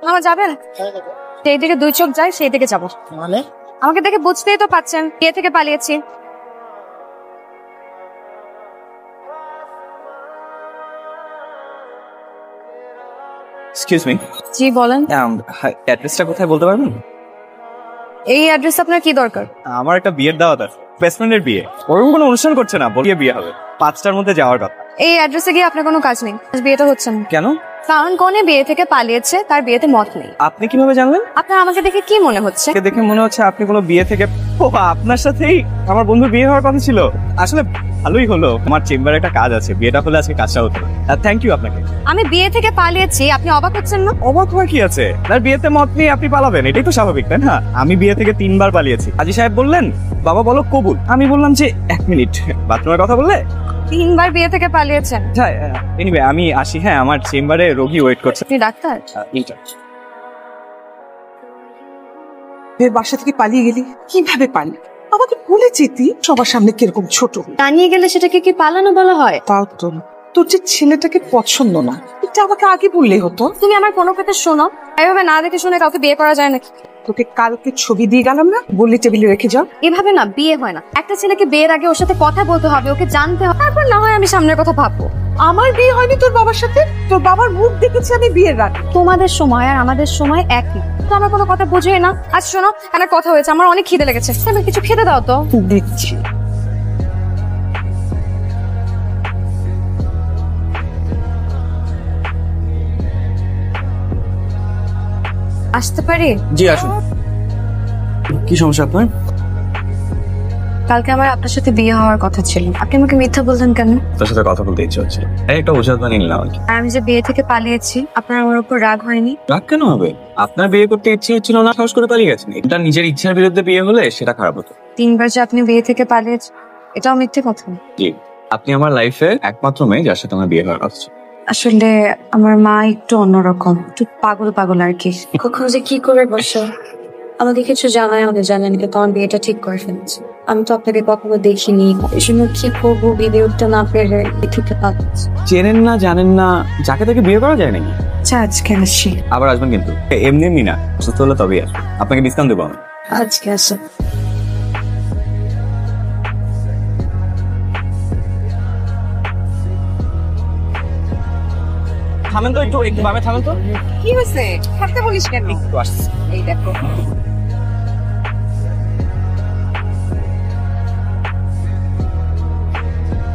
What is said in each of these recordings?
মামা যাবেন? সেই দিকে দুই চোখ যায়, সেই দিকে যাবো। মানে আমাকে দেখে বুঝতেই তো পাচ্ছেন বিয়ে থেকে পালিয়েছি। এক্সকিউজ মি, জি বলেন। অ্যাড্রেসটা কোথায় বলতে পারবেন? এই অ্যাড্রেস আপনার কি দরকার? আমার একটা বিয়ের দাওয়াত আছে, বেস্টফ্রেন্ডের বিয়ে। ওরকম কোনো অনুষ্ঠান করছে না, বলিয়ে বিয়ে হবে 5টার মধ্যে যাওয়ার কথা। এই অ্যাড্রেসে গিয়ে আপনার কোনো কাজ নেই, বিয়েটা হচ্ছে না। কেন? কারণ কনে বিয়ে থেকে পালিয়েছে, তার বিয়েতে মত নেই। আপনি কিভাবে জানলেন? আপনার আমাকে দেখে কি মনে হচ্ছে? দেখে মনে হচ্ছে আপনি কোনো বিয়ে থেকে। ও, আপনার সাথেই আমার বন্ধুর বিয়ে হওয়ার কথা ছিল। আসলে ভালোই হলো, আমার চেম্বারে একটা কাজ আছে, বিয়েটা হলে আজকে কাজটা হতো। থ্যাংক ইউ আপনাকে। আমি বিয়ে থেকে পালিয়েছি, আপনি অবাক হচ্ছেন না? অবাক হওয়ার কি আছে? তার বিয়েতে মত নিয়ে আপনি পালাবেন, এটাই তো স্বাভাবিক, তাই না? আমি বিয়ে থেকে 3বার পালিয়েছি। হাজী সাহেব বললেন বাবা বলো কবুল। আমি বললাম যে 1 মিনিট, বাথরুমের কথা বললে। 3বার বিয়ে থেকে পালিয়েছেন? এনিওয়ে আমি আসি, হ্যাঁ আমার চেম্বারে রোগী ওয়েট করছে। আপনি ডাক্তার? বাসা থেকে পালিয়ে গেলি কিভাবে পারলি? আমাকে ভুলে যেতি, সবার সামনে কিরকম ছোট। টানিয়ে গেলে সেটাকে কি পালানো বলা হয়? তাও তো তোর যে ছেলেটাকে পছন্দ না, এটা আমাকে আগে বললেই হতো। তুমি আমার কোনো কথা শোনো, এভাবে না দেখে শুনে কাউকে বিয়ে করা যায় নাকি? তোকে কালকে ছবি দিয়ে গেলাম না, বললি টেবিলে রেখে যাও। এভাবে না বিয়ে হয় না। একটা ছেলেকে বিয়ের আগে ওর সাথে কথা বলতে হবে, ওকে জানতে হবে, তারপর না হয় আমি সামনের কথা ভাববো। আমার বিয়ে হয়নি তোর বাবার সাথে, তোর বাবার মুখ দেখেছি আমি বিয়ের রাতে। তোমাদের সময় আর আমাদের সময় একই, তো আমার কোনো কথা বুঝোই না। আজ শোনো, একটা কথা হয়েছে, আমার অনেক খিদে লেগেছে, তুমি কিছু খেতে দাও তো। দিচ্ছি। আসতে পারি? জি আসুন। কি সমস্যা আপনার? কালকে আমার আপনার সাথে বিয়ে হওয়ার কথা ছিল, আপনি আমাকে মিথ্যা বললেন কেন? তোর সাথে কথা বলতে ইচ্ছে হচ্ছিল, একটা ওষুধ বানিয়ে নিলাম আর কি। আর আমি যে বিয়ে থেকে পালিয়েছি, আপনার আমার উপর রাগ হয়নি? রাগ কেন হবে? আপনার বিয়ে করতে ইচ্ছে হচ্ছিল না, সাহস করে পালিয়ে গেছেন। এটা নিজের ইচ্ছার বিরুদ্ধে বিয়ে হলে সেটা খারাপ হতো। 3বার যে আপনি বিয়ে থেকে পালিয়েছেন, এটাও মিথ্যে কথা? জি, আপনি আমার লাইফে একমাত্র মেয়ে যার সাথে আমার বিয়ে হওয়ার কথা ছিল। আসলে আমার মা একটু অন্যরকম, একটু পাগল পাগল আর কি। কখন যে কি করে বসে আমাকে কিছু জানায়, আমাকে জানেন কিন্তু আমার বিয়েটা ঠিক করে ফেলেছে। আমি তো আপনাকে কখনো দেখিনি, এই জন্য কি করবো বিয়ে উঠতে না পেরে ঠিক পাচ্ছি। চেনেন না জানেন না, যাকে তাকে বিয়ে করা যায় নাকি? আচ্ছা আজকে আসি। আবার আসবেন কিন্তু, এমনি এমনি না, সুস্থ হলে তবেই আসবেন। আপনাকে ডিসকাউন্ট দেবো আমি। আজকে আসো। থামেন তো, একটু একটু বামে থামেন তো। কি হয়েছে? থাকতে বলিস কেন? একটু আসছি। এই দেখো,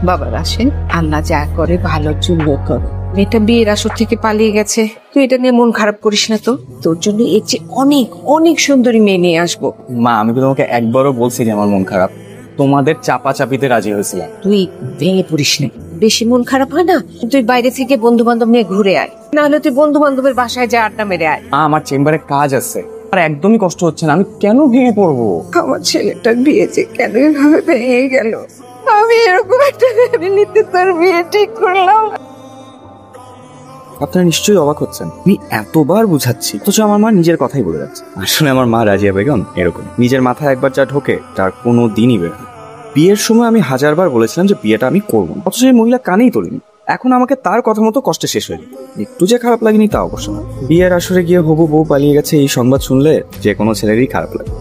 বাবার আসেন, আল্লাহ যা করে ভালোর জন্য করে। মেয়েটা বিয়ের আসর থেকে পালিয়ে গেছে, তুই এটা নিয়ে মন খারাপ করিস না। তো তোর জন্য এর চেয়ে অনেক অনেক সুন্দরী মেয়ে নিয়ে আসবো। মা, আমি তো তোমাকে একবারও বলছি যে আমার মন খারাপ, তোমাদের চাপা চাপিতে রাজি হয়েছিলাম। তুই ভেঙে পড়িস না, বেশি মন খারাপ হয় না, তুই বাইরে থেকে বন্ধু বান্ধব নিয়ে ঘুরে আয়, না হলে তুই বন্ধু বান্ধবের বাসায় যা আড্ডা মেরে আয়। মা, আমার চেম্বারে কাজ আছে, আর একদমই কষ্ট হচ্ছে না, আমি কেন ভেঙে পড়বো? আমার ছেলেটার বিয়ে যে কেন এভাবে ভেঙে গেল, আমি এরকম একটা ভেবে নিতে তোর বিয়ে ঠিক করলাম। আপনারা নিশ্চয়ই অবাক হচ্ছেন, আমি এতবার বুঝাচ্ছি অথচ আমার মা নিজের কথাই বলে যাচ্ছে। আসলে আমার মা রাজিয়া বেগম এরকম, নিজের মাথায় একবার যা ঢোকে তার কোনো দিনই বের হয়। বিয়ের সময় আমি 1000বার বলেছিলাম যে বিয়েটা আমি করবো, অথচ এই মহিলা কানেই তোলেনি। এখন আমাকে তার কথা মতো কষ্টে শেষ হয়ে যাবে। একটু যে খারাপ লাগেনি তা অবশ্য না। বিয়ের আসরে গিয়ে হবু বউ পালিয়ে গেছে, এই সংবাদ শুনলে যে কোনো ছেলেরই খারাপ লাগে।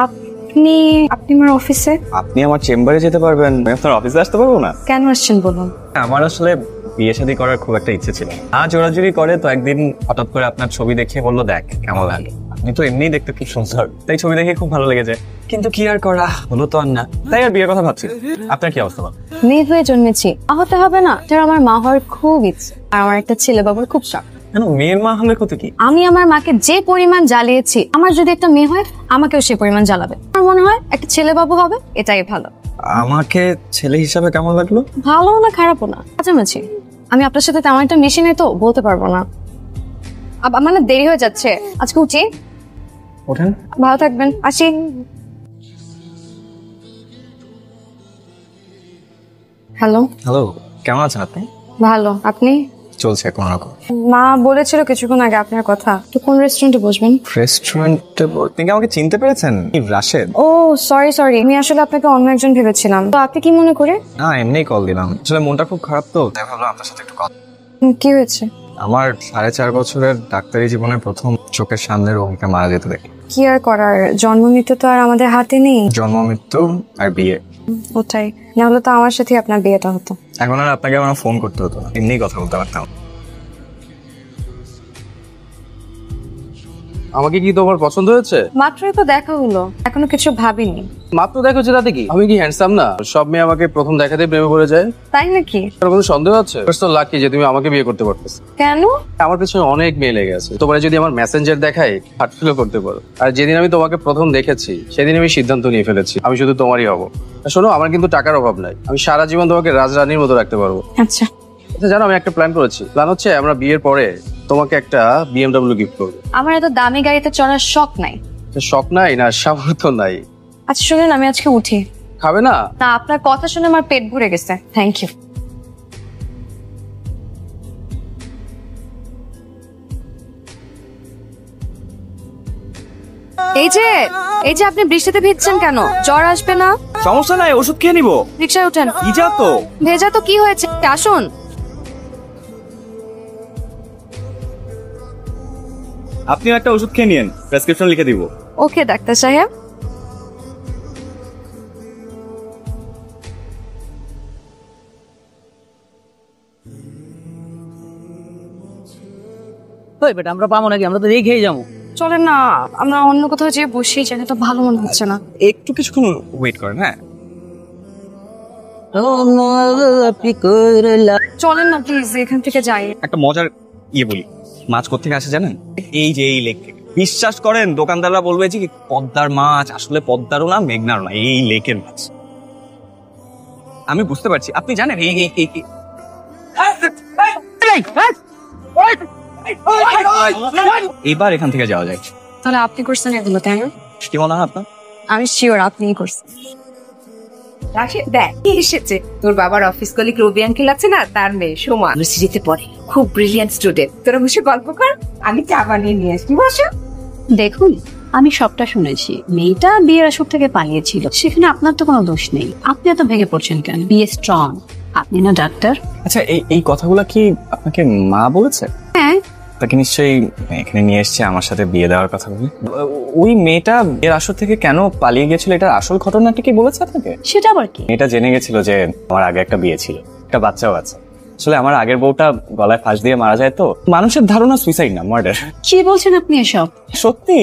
আপনি আপনি আমার অফিসে? আপনি আমার চেম্বারে যেতে পারবেন, আমি আপনার অফিসে আসতে পারবো না? কেন আসছেন বলুন? আমার আসলে বিয়ে শাদী করার খুব একটা ইচ্ছে ছিল। জোরাজুরি করে তো একদিন হঠাৎ করে আপনার ছবি দেখে বললো দেখ কেমন লাগে। আপনি তো এমনিই দেখতে খুব সুন্দর, তাই ছবি দেখে খুব ভালো লেগেছে। কিন্তু কি আর করা, হলো তো আর না, তাই আর বিয়ের কথা ভাবছি। আপনার কি অবস্থা? মেয়ে হয়ে জন্মেছি, হতে হবে না? আমার মা হওয়ার খুব ইচ্ছে, আর আমার একটা ছেলে বাবুর খুব শখ। কেন, মেয়ের মা হলে কত কি? আমি আমার মাকে যে পরিমাণ জ্বালিয়েছি, আমার যদি একটা মেয়ে হয় আমাকেও সে পরিমাণ জ্বালাবে। আমার মনে হয় একটা ছেলে বাবু হবে, এটাই ভালো। আমাকে ছেলে হিসাবে কেমন লাগলো? ভালো না খারাপও না, কাছামাছি। আমি আপনার সাথে তেমন একটা মিশি নাই তো বলতে পারবো না। মানে দেরি হয়ে যাচ্ছে, আজকে উঠি। ওঠেন। ভালো থাকবেন, আসি। হ্যালো। হ্যালো, কেমন আছেন আপনি? ভালো, আপনি? চলছে কোন রকম। মা বলেছিল কিছুক্ষণ আগে আপনার কথা, তো কোন রেস্টুরেন্টে বসবেন? রেস্টুরেন্টে? আপনি কি আমাকে চিনতে পেরেছেন? রাশেদ। ও সরি, আমি আসলে আপনাকে অন্য একজন ভেবেছিলাম। তো আপনি কি মনে করে? না, এমনিই কল দিলাম, আসলে মনটা খুব খারাপ তো, তাই ভাবলাম আপনার সাথে একটু কথা। কি হয়েছে? আমার 4.5 বছরের ডাক্তারি জীবনের প্রথম চোখের সামনে রোগীকে মারা যেতে দেখি। কি আর করার, জন্ম মৃত্যু তো আর আমাদের হাতে নেই। জন্ম মৃত্যু আর বিয়ে, ওটাই, না হলে তো আমার সাথে আপনার বিয়েটা হতো। এখন আর আপনাকে আমার ফোন করতে হতো না, এমনি কথা বলতে পারতাম। আমাকে কি তোমার পছন্দ হয়েছে? মাত্রই তো দেখা হলো, এখনো কিছু ভাবিনি। মাত্র দেখো তাতে কি, আমি কি হ্যান্ডসাম না? সব মেয়ে আমাকে প্রথম দেখাতেই প্রেমে পড়ে যায়। তাই নাকি? তোর কোনো সন্দেহ আছে? তো লাকি যে তুমি আমাকে বিয়ে করতে পারতেছ। কেন? আমার পিছনে অনেক মেয়ে লেগে আছে, তোমার যদি আমার মেসেঞ্জার দেখাই হার্টফিলও করতে পারো। আর যেদিন আমি তোমাকে প্রথম দেখেছি সেদিন আমি সিদ্ধান্ত নিয়ে ফেলেছি আমি শুধু তোমারই হব। শোনো, আমার কিন্তু টাকার অভাব নাই, আমি সারা জীবন তোমাকে রাজরানীর মতো রাখতে পারবো। আচ্ছা আচ্ছা জানো, আমি একটা প্ল্যান করেছি। প্ল্যান হচ্ছে আমরা বিয়ের পরে তোমাকে একটা BMW গিফট করবো। আমার এত দামি গাড়িতে চড়ার শখ নাই। শখ নাই না, সামর্থ্য নাই। আচ্ছা শুনুন, আমি আজকে উঠি। খাবে না? না, আপনার কথা শুনে আমার পেট ভরে গেছে, থ্যাংক ইউ। এই যে আপনি বৃষ্টিতে ভিজছেন কেন? জ্বর আসবে না? সমস্যা নাই, ওষুধ খেয়ে নিবো। রিকশায় উঠেন। ভিজা তো। ভেজা তো কি হয়েছে, আসুন। আপনিও একটা ওষুধ খেয়ে নিন, প্রেসক্রিপশন লিখে দিব। ওকে ডাক্তার সাহেব। বেটা আমরা পাবো নাকি? আমরা তো রেখেই যাবো। চলেন না, আমরা অন্য কোথাও যেয়ে বসি, জায়গাটা ভালো মনে হচ্ছে না। একটু কিছুক্ষণ ওয়েট করেন। হ্যাঁ চলেন না প্লিজ, এখান থেকে যাই। একটা মজার বলি, মাছ কোত্থেকে আসে জানেন? এই যে এই লেক থেকে। বিশ্বাস করেন, দোকানদাররা বলবে যে পদ্মার মাছ, আসলে পদ্মারও না মেঘনারও না, এই লেকের মাছ। আমি বুঝতে পারছি, আপনি জানেন এবার এখান থেকে যাওয়া যায়। তাহলে আপনি করছেন এগুলো, তাই না? কি মনে হয় আপনার? আমি শিওর আপনিই করছেন। রাশেদ দেখ কে এসেছে, তোর বাবার অফিস কলিগ রবি আঙ্কেল আছে না, তার মেয়ে সোমা ইউনিভার্সিটিতে পড়ে, খুব ব্রিলিয়ান্ট স্টুডেন্ট। তোরা বসে গল্প কর, আমি চা বানিয়ে নিয়ে আসি। বসো। দেখুন, আমি সবটা শুনেছি। মেয়েটা বিয়ের আসর থেকে পালিয়েছিল, সেখানে আপনার তো কোনো দোষ নেই। আপনি এত ভেঙে পড়ছেন কেন? বিয়ে স্ট্রং, আপনি না ডাক্তার। আচ্ছা, এই কথাগুলো কি আপনাকে মা বলেছে? হ্যাঁ। তাকে নিশ্চয়ই এখানে নিয়ে এসছে আমার সাথে বিয়ে দেওয়ার কথা বলে। ওই মেয়েটা বিয়ের আসর থেকে কেন পালিয়ে গেছিল, এটার আসল ঘটনাটা কি বলেছে আপনাকে? সেটা আবার কি? মেয়েটা জেনে গেছিল যে আমার আগে একটা বিয়ে ছিল, একটা বাচ্চাও আছে। আসলে আমার আগের বউটা গলায় ফাঁস দিয়ে মারা যায়, তো মানুষের ধারণা সুইসাইড না মার্ডার। কি বলছেন আপনি এসব? সত্যি,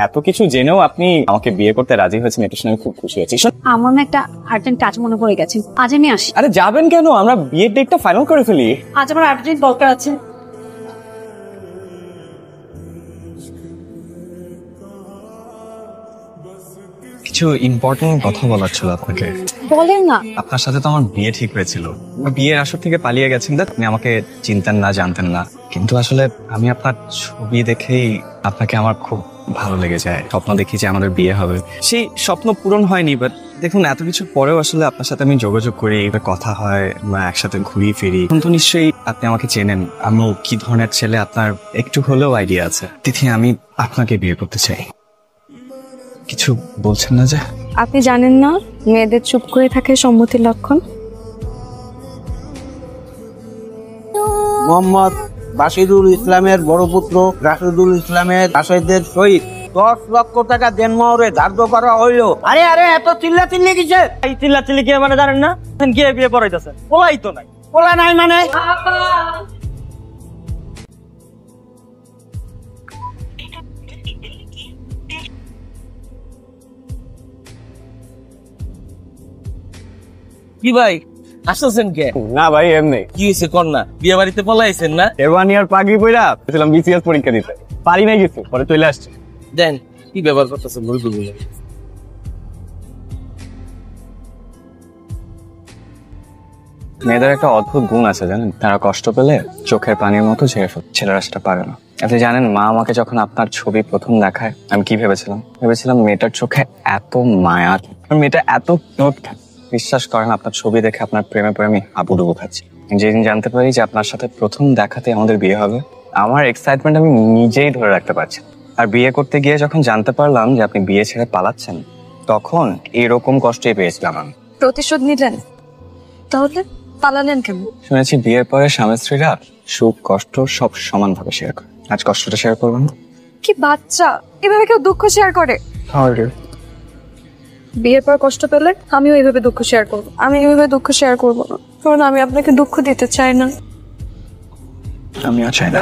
এত কিছু জেনেও আপনি আমাকে বিয়ে করতে রাজি হয়েছেন, এটা শুনে আমি খুব খুশি হয়েছি। আমার না একটা আর্জেন্ট কাজ মনে পড়ে গেছে, আজ আমি আসি। আরে যাবেন কেন? আমরা বিয়ের ডেটটা ফাইনাল করে ফেলি। আজ আমার আর্জেন্ট দরকার আছে। কিছু ইম্পর্টেন্ট কথা বলার ছিল আপনাকে। বলেন না। আপনার সাথে তো আমার বিয়ে ঠিক হয়েছিল, বিয়ের আসর থেকে পালিয়ে গেছেন। আপনি আমাকে চিনতেন না, জানতেন না, কিন্তু আসলে আমি আপনার ছবি দেখেই আপনাকে আমার খুব ভালো লেগে যায়। স্বপ্ন দেখি যে আমাদের বিয়ে হবে, সেই স্বপ্ন পূরণ হয়নি, বাট দেখুন এত কিছু পরেও আসলে আপনার সাথে আমি যোগাযোগ করি, কথা হয়, বা একসাথে ঘুরি ফিরি। এখন তো নিশ্চয়ই আপনি আমাকে চেনেন, আমি কি ধরনের ছেলে আপনার একটু হলেও আইডিয়া আছে। তিথি, আমি আপনাকে বিয়ে করতে চাই। কিছু বলছেন না যে? আপনি জানেন না মেয়েদের চুপ করে থাকে সম্মতির লক্ষণ? মোহাম্মদ বাশিরুল ইসলামের বড় পুত্র রাশিদুল ইসলামের আশাইদের সহিত 10 লক্ষ টাকা দেনমোহরে ধার্য করা হইল। আরে আরে এত চিল্লা চিল্লি কিসে? এই চিল্লা চিল্লি কে মানে জানেন না? কে বিয়ে পড়াইতেছে? পোলাই তো নাই। পোলা নাই মানে? কি ভাই আসছেন কে? না ভাই, এমনি। কি হয়েছে কন্যা? বিয়ে বাড়িতে পলাইছেন না? এবার আর পাগড়ি পইরা গেছিলাম বিসিএস পরীক্ষা দিতে, পারি নাই কিছু, পরে চলে আসছে। দেন কি ব্যবহার করতেছেন বলবো। মেয়েদের একটা অদ্ভুত গুণ আছে জানেন, তারা কষ্ট পেলে চোখের পানির মতো ঝেড়ে ফেলে, ছেলেরা সেটা পারে না। আপনি জানেন, মা আমাকে যখন আপনার ছবি প্রথম দেখায়, আমি কি ভেবেছিলাম মেয়েটার চোখে এত মায়া, মেয়েটা এত কিউট। বিশ্বাস করেন, আপনার ছবি দেখে আপনার প্রেমে পড়ে আমি হাবুডুবু খাচ্ছি। যেদিন জানতে পারি যে আপনার সাথে প্রথম দেখাতে আমাদের বিয়ে হবে, আমার এক্সাইটমেন্ট আমি নিজেই ধরে রাখতে পারছি। আর বিয়ে করতে গিয়ে যখন জানতে পারলাম যে আপনি বিয়ে ছেড়ে পালাচ্ছেন, তখন এরকম কষ্টই পেয়েছিলাম আমি। প্রতিশোধ নিলেন? তাহলে পালালেন কেন? শুনেছি বিয়ের পরে স্বামী স্ত্রীরা সুখ কষ্ট সব সমানভাবে শেয়ার করে। আজ কষ্টটা শেয়ার করবেন না? কি বাচ্চা, এভাবে কেউ দুঃখ শেয়ার করে? বিয়ের পর কষ্ট পেলে আমিও এইভাবে দুঃখ শেয়ার করবো। আমি এইভাবে দুঃখ শেয়ার করবো না, কারণ আমি আপনাকে দুঃখ দিতে চাই না। আমিও চাই না।